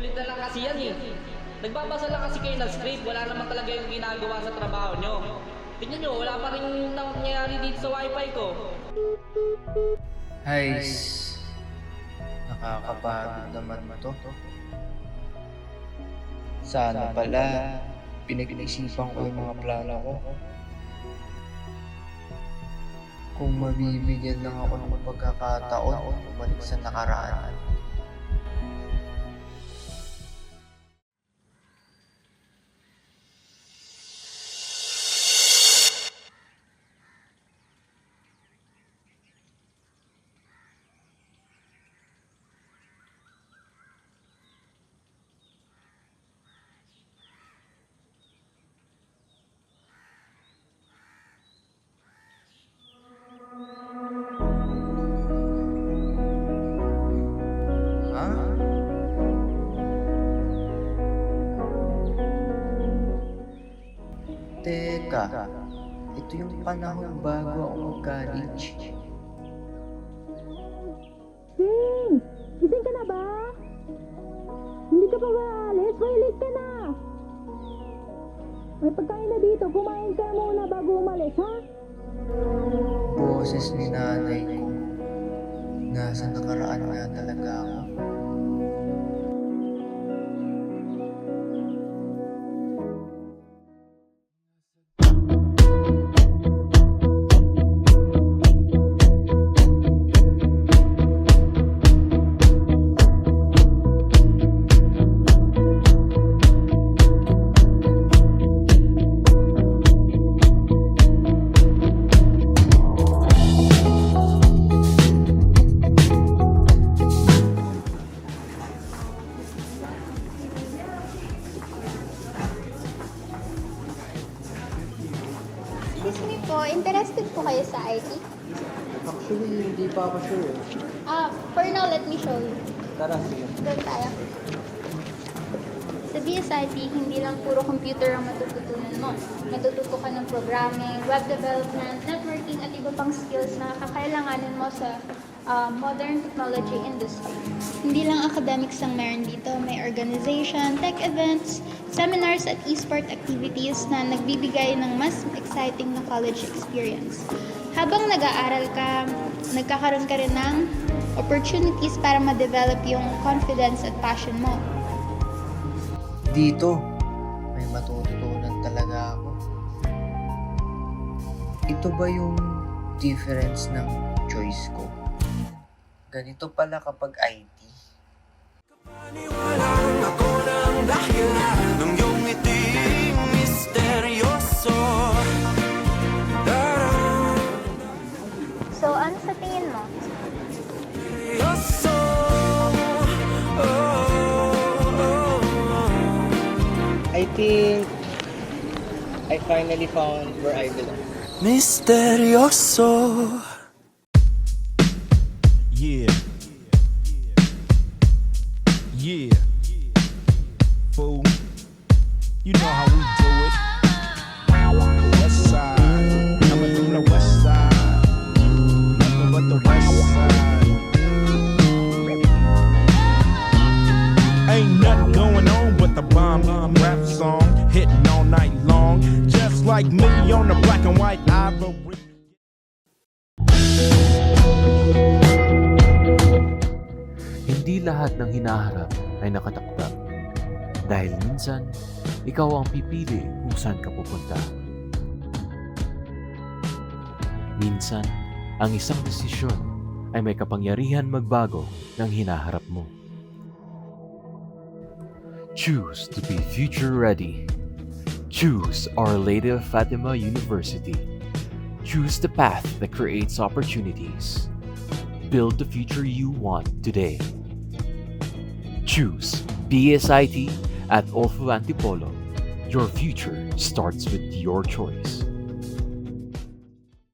Paulit-ulit na lang kasi yan eh. Nagbabasa lang kasi kayo ng script, wala naman talaga yung ginagawa sa trabaho nyo. Tingnan nyo, wala pa rin nangyayari dito sa wifi ko. Hays, nakakapagod naman to. Sana pala, pinag-isipan ko yung mga plano ko. Kung mabibigyan lang ako ng pagkakataon, bumalik sa nakaraan. Ha? Teka, ito yung panahon bago ako mag-college. Gising ka na ba? Hindi ka pa ba alis? May late ka na! May pagkain na dito. Kumain ka muna bago umalis, ha? Boses ni nanay ko. Nasa nakaraan nga talaga ako. Excuse me po, interested po kayo sa IT? Actually, hindi pa ako sure. For now, let me show you. Tara, sige. Doon tayo. Sa BSIT, hindi lang puro computer ang matututunan mo. Matututo ka ng programming, web development, networking, at iba pang skills na kakailanganin mo sa modern technology industry. Hindi lang academics ang meron dito. May organization, tech events, seminars at e-sport activities na nagbibigay ng mas exciting na college experience. Habang nag-aaral ka, nagkakaroon ka rin ng opportunities para ma-develop yung confidence at passion mo. Dito, may matututunan talaga ako. Ito ba yung difference ng choice ko? Ganito pala kapag IT. Paniwalang ako ng dahilan ng iyong ngiting misteryoso. So, ano sa tingin mo? Misteryoso. I think I finally found where I belong. Misteryoso. Yeah. Yeah. Fool. You know how we do it. West side. Coming from the west side. Nothing but the west side. Ain't nothing going on but the bomb rap song hitting all night long. Just like me on the black and white ivory. Hindi lahat ng hinaharap ay nakatakdang. Dahil minsan, ikaw ang pipili kung saan ka pupunta. Minsan, ang isang desisyon ay may kapangyarihan magbago ng hinaharap mo. Choose to be future ready. Choose Our Lady of Fatima University. Choose the path that creates opportunities. Build the future you want today. Choose BSIT at Olfo Antipolo. Your future starts with your choice.